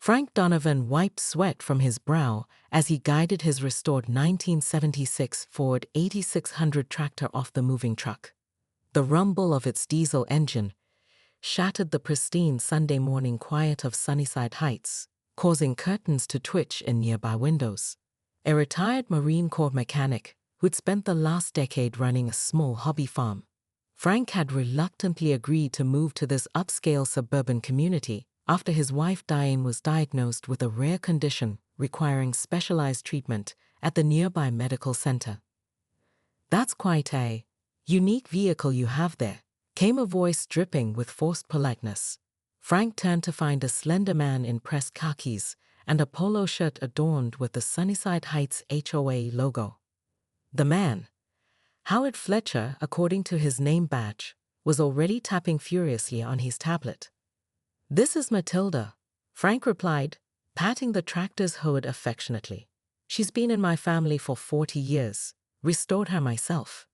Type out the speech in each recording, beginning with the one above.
Frank Donovan wiped sweat from his brow as he guided his restored 1976 Ford 8600 tractor off the moving truck. The rumble of its diesel engine shattered the pristine Sunday morning quiet of Sunnyside Heights, causing curtains to twitch in nearby windows. A retired Marine Corps mechanic who'd spent the last decade running a small hobby farm, Frank had reluctantly agreed to move to this upscale suburban community after his wife Diane was diagnosed with a rare condition requiring specialized treatment at the nearby medical center. "That's quite a unique vehicle you have there," came a voice dripping with forced politeness. Frank turned to find a slender man in pressed khakis and a polo shirt adorned with the Sunnyside Heights HOA logo. The man, Howard Fletcher, according to his name badge, was already tapping furiously on his tablet. "This is Matilda," Frank replied, patting the tractor's hood affectionately. "She's been in my family for 40 years, restored her myself."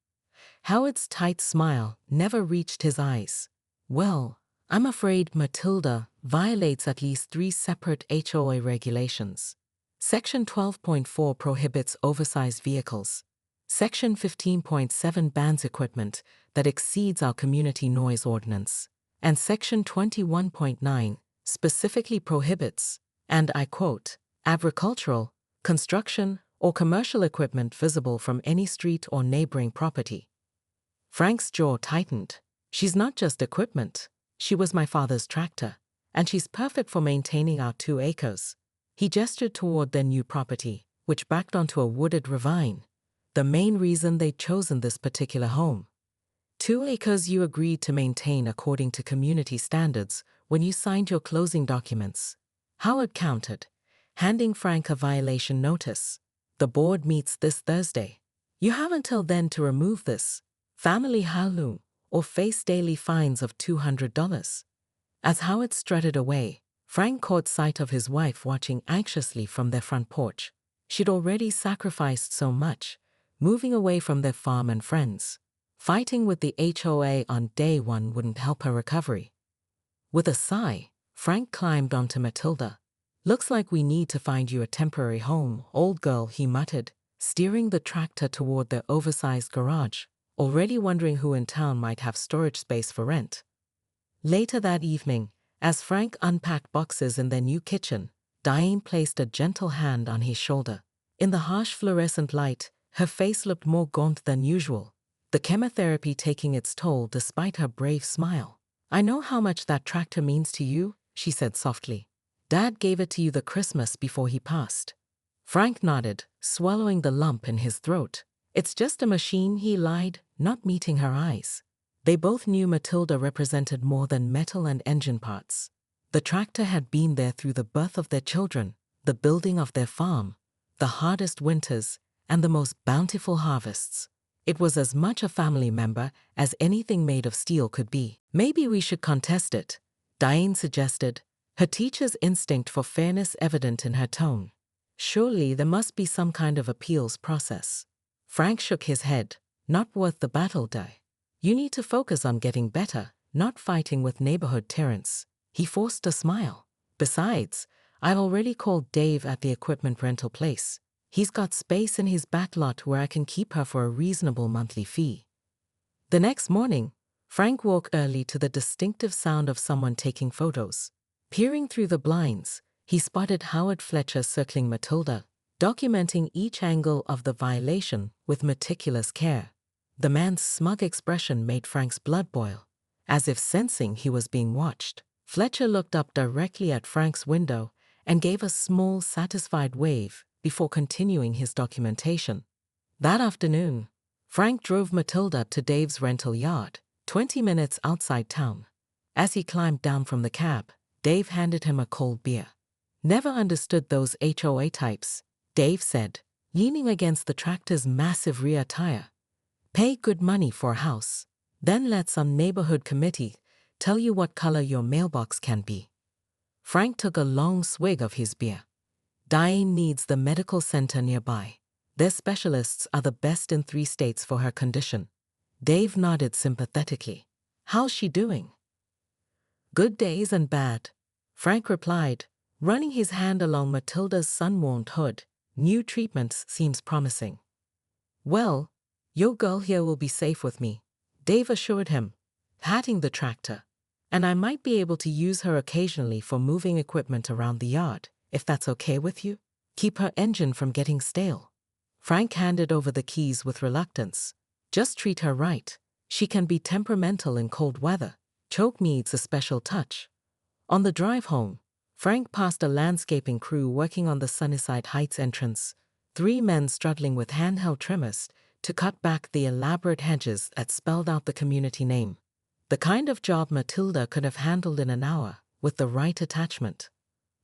Howard's tight smile never reached his eyes. "Well, I'm afraid Matilda violates at least 3 separate HOA regulations. Section 12.4 prohibits oversized vehicles. Section 15.7 bans equipment that exceeds our community noise ordinance. And Section 21.9 specifically prohibits, and I quote, agricultural, construction, or commercial equipment visible from any street or neighboring property." Frank's jaw tightened. "She's not just equipment. She was my father's tractor, and she's perfect for maintaining our 2 acres. He gestured toward their new property, which backed onto a wooded ravine, the main reason they'd chosen this particular home. 2 acres you agreed to maintain according to community standards when you signed your closing documents," Howard countered, handing Frank a violation notice. "The board meets this Thursday. You have until then to remove this family heirloom or face daily fines of $200. As Howard strutted away, Frank caught sight of his wife watching anxiously from their front porch. She'd already sacrificed so much, moving away from their farm and friends. Fighting with the HOA on day one wouldn't help her recovery. With a sigh, Frank climbed onto Matilda. "Looks like we need to find you a temporary home, old girl," he muttered, steering the tractor toward their oversized garage, already wondering who in town might have storage space for rent. Later that evening, as Frank unpacked boxes in their new kitchen, Diane placed a gentle hand on his shoulder. In the harsh fluorescent light, her face looked more gaunt than usual, the chemotherapy taking its toll despite her brave smile. "I know how much that tractor means to you," she said softly. "Dad gave it to you the Christmas before he passed." Frank nodded, swallowing the lump in his throat. "It's just a machine," he lied, not meeting her eyes. They both knew Matilda represented more than metal and engine parts. The tractor had been there through the birth of their children, the building of their farm, the hardest winters, and the most bountiful harvests. It was as much a family member as anything made of steel could be. "Maybe we should contest it," Diane suggested, her teacher's instinct for fairness evident in her tone. "Surely there must be some kind of appeals process." Frank shook his head. "Not worth the battle, Di. You need to focus on getting better, not fighting with neighborhood tyrants." He forced a smile. "Besides, I've already called Dave at the equipment rental place. He's got space in his back lot where I can keep her for a reasonable monthly fee." The next morning, Frank woke early to the distinctive sound of someone taking photos. Peering through the blinds, he spotted Howard Fletcher circling Matilda, documenting each angle of the violation with meticulous care. The man's smug expression made Frank's blood boil, as if sensing he was being watched. Fletcher looked up directly at Frank's window and gave a small, satisfied wave before continuing his documentation. That afternoon, Frank drove Matilda to Dave's rental yard, 20 minutes outside town. As he climbed down from the cab, Dave handed him a cold beer. "Never understood those HOA types," Dave said, leaning against the tractor's massive rear tire. "Pay good money for a house, then let some neighborhood committee tell you what color your mailbox can be." Frank took a long swig of his beer. "Diane needs the medical center nearby. Their specialists are the best in 3 states for her condition." Dave nodded sympathetically. "How's she doing?" "Good days and bad," Frank replied, Running his hand along Matilda's sun-worn hood, new treatment seems promising. Well, your girl here will be safe with me, Dave assured him, patting the tractor. And I might be able to use her occasionally for moving equipment around the yard, if that's okay with you. Keep her engine from getting stale. Frank handed over the keys with reluctance. Just treat her right. She can be temperamental in cold weather. Choke needs a special touch. On the drive home, Frank passed a landscaping crew working on the Sunnyside Heights entrance, 3 men struggling with handheld trimmers to cut back the elaborate hedges that spelled out the community name. The kind of job Matilda could have handled in an hour with the right attachment.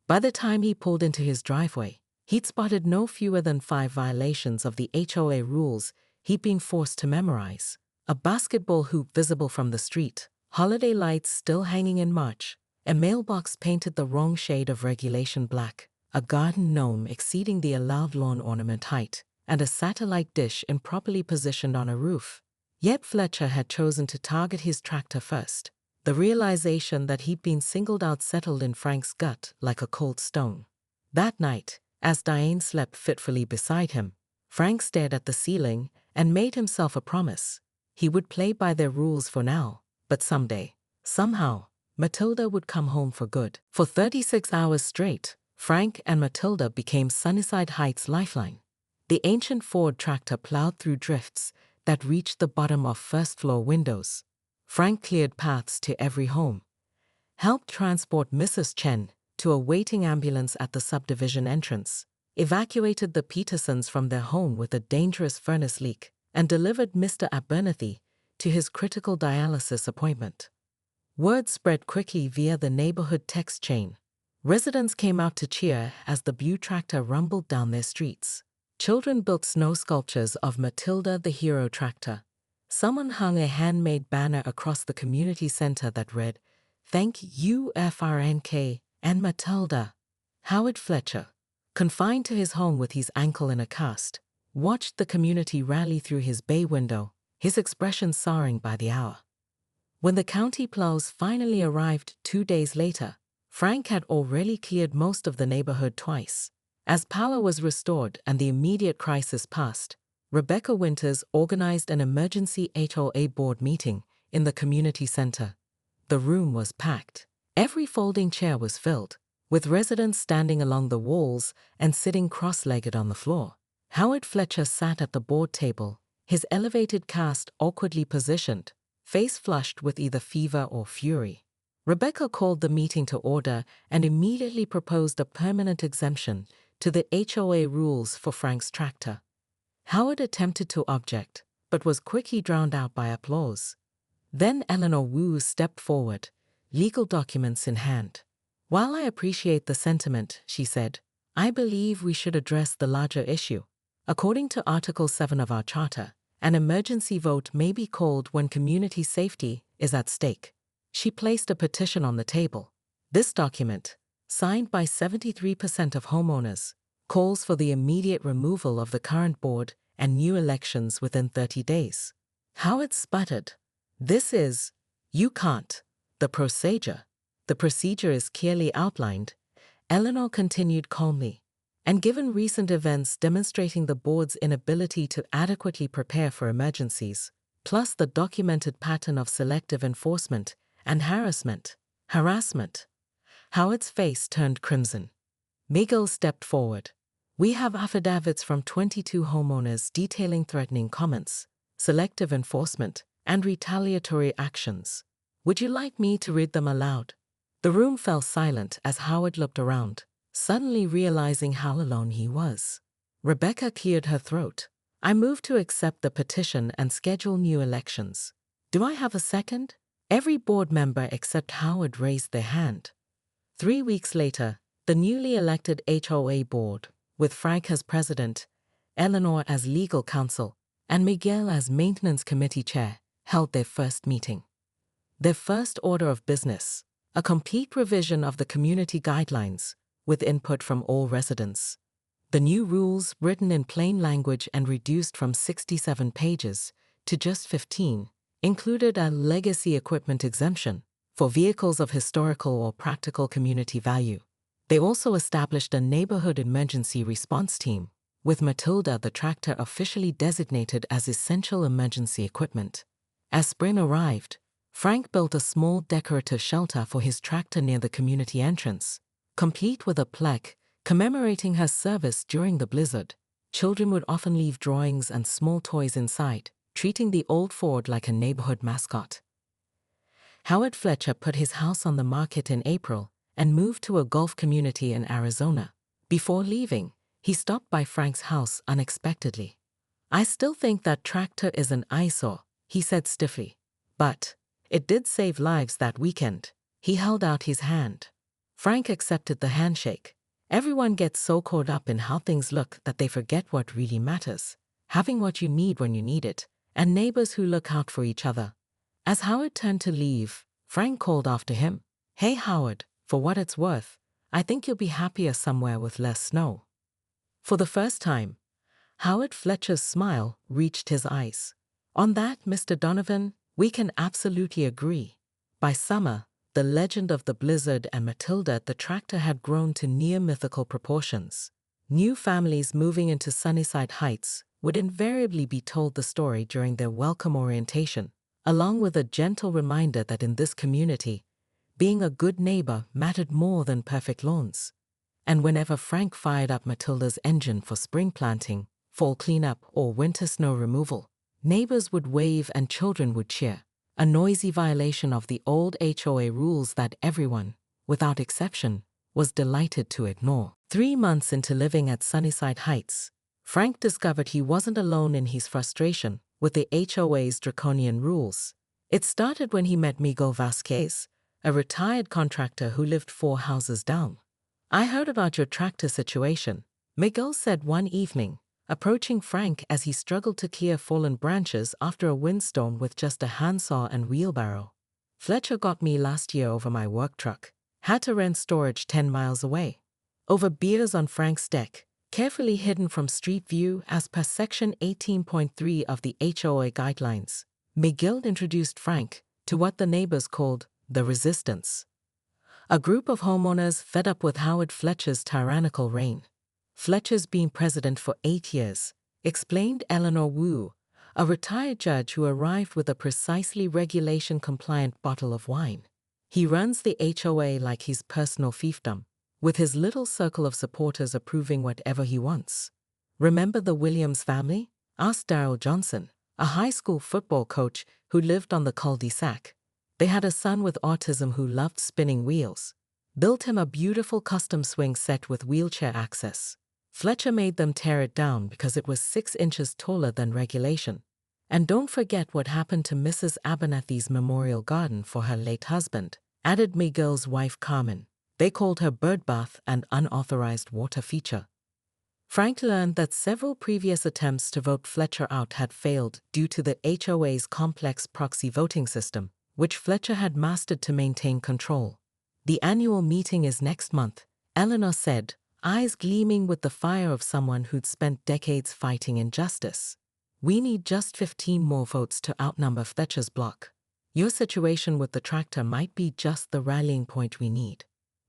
By the time he pulled into his driveway, he'd spotted no fewer than 5 violations of the HOA rules he'd been forced to memorize. A basketball hoop visible from the street, holiday lights still hanging in March, a mailbox painted the wrong shade of regulation black, a garden gnome exceeding the allowed lawn ornament height, and a satellite dish improperly positioned on a roof. Yet Fletcher had chosen to target his tractor first. The realization that he'd been singled out settled in Frank's gut like a cold stone. That night, as Diane slept fitfully beside him, Frank stared at the ceiling and made himself a promise. He would play by their rules for now, but someday, somehow, Matilda would come home for good. For 36 hours straight, Frank and Matilda became Sunnyside Heights' lifeline. The ancient Ford tractor plowed through drifts that reached the bottom of first-floor windows. Frank cleared paths to every home, helped transport Mrs. Chen to a waiting ambulance at the subdivision entrance, evacuated the Petersons from their home with a dangerous furnace leak, and delivered Mr. Abernathy to his critical dialysis appointment. Word spread quickly via the neighborhood text chain. Residents came out to cheer as the Bew tractor rumbled down their streets. Children built snow sculptures of Matilda the hero tractor. Someone hung a handmade banner across the community center that read, "Thank you FRNK and Matilda." Howard Fletcher, confined to his home with his ankle in a cast, watched the community rally through his bay window, his expression soaring by the hour. When the county plows finally arrived 2 days later, Frank had already cleared most of the neighborhood twice. As power was restored and the immediate crisis passed, Rebecca Winters organized an emergency HOA board meeting in the community center. The room was packed. Every folding chair was filled, with residents standing along the walls and sitting cross-legged on the floor. Howard Fletcher sat at the board table, his elevated cast awkwardly positioned, face flushed with either fever or fury. Rebecca called the meeting to order and immediately proposed a permanent exemption to the HOA rules for Frank's tractor. Howard attempted to object, but was quickly drowned out by applause. Then Eleanor Wu stepped forward, legal documents in hand. "While I appreciate the sentiment," she said, "I believe we should address the larger issue. According to Article 7 of our charter, an emergency vote may be called when community safety is at stake." She placed a petition on the table. This document, signed by 73% of homeowners, calls for the immediate removal of the current board and new elections within 30 days. Howard sputtered. You can't. The procedure is clearly outlined," Eleanor continued calmly. "And given recent events demonstrating the board's inability to adequately prepare for emergencies, plus the documented pattern of selective enforcement and harassment. Howard's face turned crimson. Miguel stepped forward. "We have affidavits from 22 homeowners detailing threatening comments, selective enforcement, and retaliatory actions. Would you like me to read them aloud?" The room fell silent as Howard looked around, suddenly realizing how alone he was. Rebecca cleared her throat. "I move to accept the petition and schedule new elections. Do I have a second?" Every board member except Howard raised their hand. 3 weeks later, the newly elected HOA board, with Frank as president, Eleanor as legal counsel, and Miguel as maintenance committee chair, held their first meeting. Their first order of business, a complete revision of the community guidelines, with input from all residents. The new rules, written in plain language and reduced from 67 pages to just 15, included a legacy equipment exemption for vehicles of historical or practical community value, They also established a neighborhood emergency response team, with Matilda the tractor officially designated as essential emergency equipment. As spring arrived, Frank built a small decorative shelter for his tractor near the community entrance, complete with a plaque commemorating her service during the blizzard. Children would often leave drawings and small toys inside, treating the old Ford like a neighborhood mascot. Howard Fletcher put his house on the market in April and moved to a golf community in Arizona. Before leaving, he stopped by Frank's house unexpectedly. "I still think that tractor is an eyesore," he said stiffly. "But it did save lives that weekend." He held out his hand. Frank accepted the handshake. Everyone gets so caught up in how things look that they forget what really matters: having what you need when you need it, and neighbors who look out for each other. As Howard turned to leave, Frank called after him, "Hey Howard, for what it's worth, I think you'll be happier somewhere with less snow." For the first time, Howard Fletcher's smile reached his eyes. "On that, Mr. Donovan, we can absolutely agree." By summer, the legend of the blizzard and Matilda the tractor had grown to near mythical proportions. New families moving into Sunnyside Heights would invariably be told the story during their welcome orientation, along with a gentle reminder that in this community, being a good neighbor mattered more than perfect lawns. And whenever Frank fired up Matilda's engine for spring planting, fall cleanup, or winter snow removal, neighbors would wave and children would cheer, a noisy violation of the old HOA rules that everyone, without exception, was delighted to ignore. 3 months into living at Sunnyside Heights, Frank discovered he wasn't alone in his frustration with the HOA's draconian rules. It started when he met Miguel Vasquez, a retired contractor who lived 4 houses down. "I heard about your tractor situation," Miguel said one evening, approaching Frank as he struggled to clear fallen branches after a windstorm with just a handsaw and wheelbarrow. "Fletcher got me last year over my work truck. Had to rent storage 10 miles away." Over beers on Frank's deck, carefully hidden from street view as per Section 18.3 of the HOA guidelines, Miguel introduced Frank to what the neighbors called the Resistance, a group of homeowners fed up with Howard Fletcher's tyrannical reign. "Fletcher's been president for 8 years," explained Eleanor Wu, a retired judge who arrived with a precisely regulation-compliant bottle of wine. "He runs the HOA like his personal fiefdom, with his little circle of supporters approving whatever he wants." "Remember the Williams family?" asked Darrell Johnson, a high school football coach who lived on the cul-de-sac. "They had a son with autism who loved spinning wheels. Built him a beautiful custom swing set with wheelchair access. Fletcher made them tear it down because it was 6 inches taller than regulation. And don't forget what happened to Mrs. Abernathy's memorial garden for her late husband," added Miguel's wife Carmen. "They called her birdbath and unauthorized water feature." Frank learned that several previous attempts to vote Fletcher out had failed due to the HOA's complex proxy voting system, which Fletcher had mastered to maintain control. "The annual meeting is next month," Eleanor said, eyes gleaming with the fire of someone who'd spent decades fighting injustice. "We need just 15 more votes to outnumber Fletcher's block. Your situation with the tractor might be just the rallying point we need."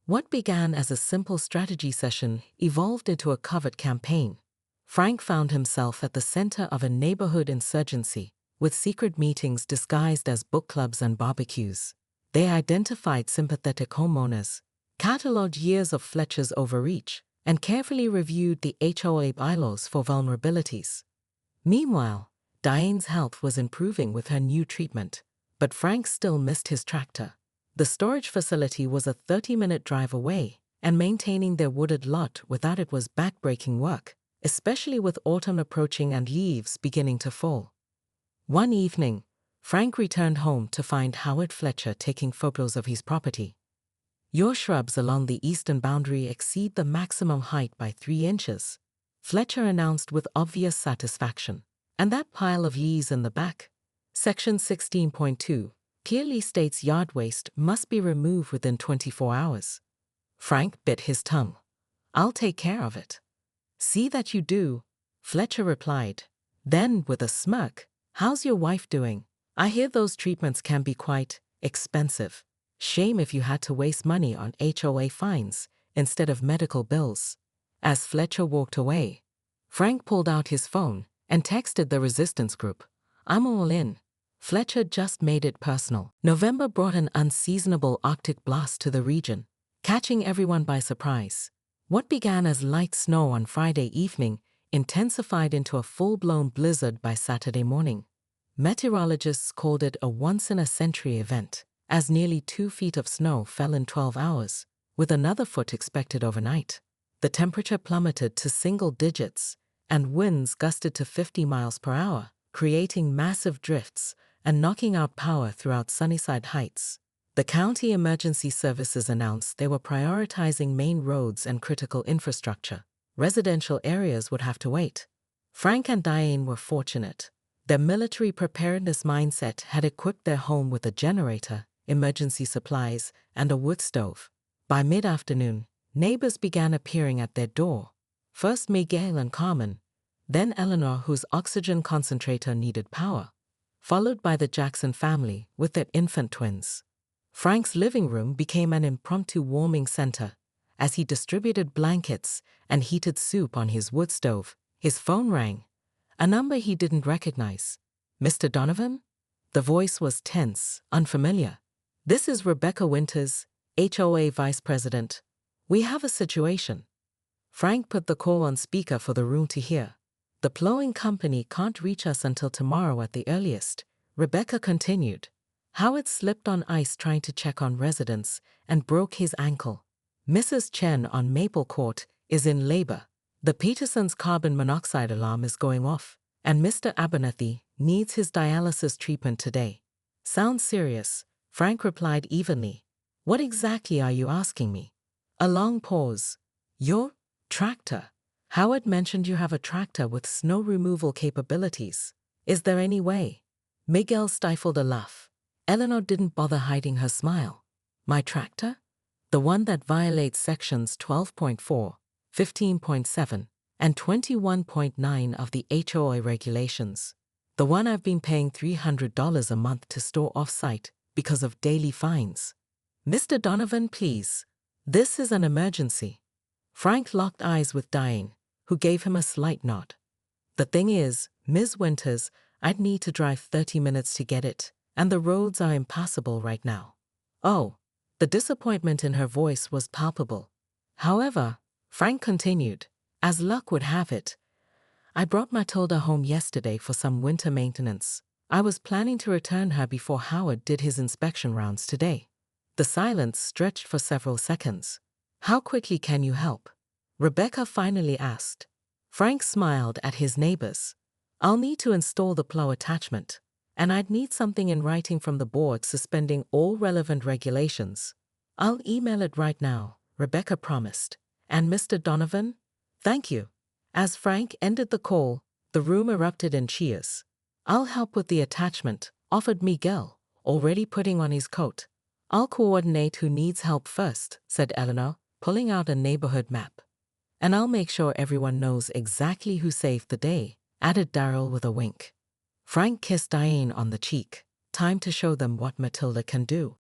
What began as a simple strategy session evolved into a covert campaign. Frank found himself at the center of a neighborhood insurgency, with secret meetings disguised as book clubs and barbecues. They identified sympathetic homeowners, cataloged years of Fletcher's overreach, and carefully reviewed the HOA bylaws for vulnerabilities. Meanwhile, Diane's health was improving with her new treatment, but Frank still missed his tractor. The storage facility was a 30-minute drive away, and maintaining their wooded lot without it was backbreaking work, especially with autumn approaching and leaves beginning to fall. One evening, Frank returned home to find Howard Fletcher taking photos of his property. "Your shrubs along the eastern boundary exceed the maximum height by 3 inches," Fletcher announced with obvious satisfaction. "And that pile of leaves in the back, Section 16.2, clearly states yard waste must be removed within 24 hours. Frank bit his tongue. "I'll take care of it." "See that you do," Fletcher replied. Then, with a smirk, "How's your wife doing? I hear those treatments can be quite expensive. Shame if you had to waste money on HOA fines," instead of medical bills. As Fletcher walked away, Frank pulled out his phone and texted the resistance group, "I'm all in." Fletcher just made it personal. November brought an unseasonable Arctic blast to the region, catching everyone by surprise. What began as light snow on Friday evening intensified into a full-blown blizzard by Saturday morning. Meteorologists called it a once-in-a-century event, as nearly 2 feet of snow fell in 12 hours, with another foot expected overnight. The temperature plummeted to single digits, and winds gusted to 50 miles per hour, creating massive drifts and knocking out power throughout Sunnyside Heights. The county emergency services announced they were prioritizing main roads and critical infrastructure. Residential areas would have to wait. Frank and Diane were fortunate. Their military preparedness mindset had equipped their home with a generator, emergency supplies, and a wood stove. By mid-afternoon, neighbors began appearing at their door. First Miguel and Carmen, then Eleanor, whose oxygen concentrator needed power, followed by the Jackson family with their infant twins. Frank's living room became an impromptu warming center as he distributed blankets and heated soup on his wood stove. His phone rang, a number he didn't recognize. "Mr. Donovan?" The voice was tense, unfamiliar. "This is Rebecca Winters, HOA Vice President. We have a situation." Frank put the call on speaker for the room to hear. "The plowing company can't reach us until tomorrow at the earliest," Rebecca continued. "Howard slipped on ice trying to check on residents and broke his ankle. Mrs. Chen on Maple Court is in labor. The Petersons' carbon monoxide alarm is going off, and Mr. Abernathy needs his dialysis treatment today." "Sounds serious," Frank replied evenly. "What exactly are you asking me?" A long pause. "Your tractor. Howard mentioned you have a tractor with snow removal capabilities. Is there any way?" Miguel stifled a laugh. Eleanor didn't bother hiding her smile. "My tractor? The one that violates sections 12.4, 15.7, and 21.9 of the HOA regulations. The one I've been paying $300 a month to store off-site because of daily fines." "Mr. Donovan, please. This is an emergency." Frank locked eyes with Diane, who gave him a slight nod. "The thing is, Ms. Winters, I'd need to drive 30 minutes to get it, and the roads are impassable right now." "Oh." The disappointment in her voice was palpable. "However," Frank continued, "as luck would have it, I brought Matilda home yesterday for some winter maintenance. I was planning to return her before Howard did his inspection rounds today." The silence stretched for several seconds. "How quickly can you help?" Rebecca finally asked. Frank smiled at his neighbors. "I'll need to install the plow attachment, and I'd need something in writing from the board suspending all relevant regulations." "I'll email it right now," Rebecca promised. "And Mr. Donovan? Thank you." As Frank ended the call, the room erupted in cheers. "I'll help with the attachment," offered Miguel, already putting on his coat. "I'll coordinate who needs help first," said Eleanor, pulling out a neighborhood map. "And I'll make sure everyone knows exactly who saved the day," added Darryl with a wink. Frank kissed Diane on the cheek. "Time to show them what Matilda can do."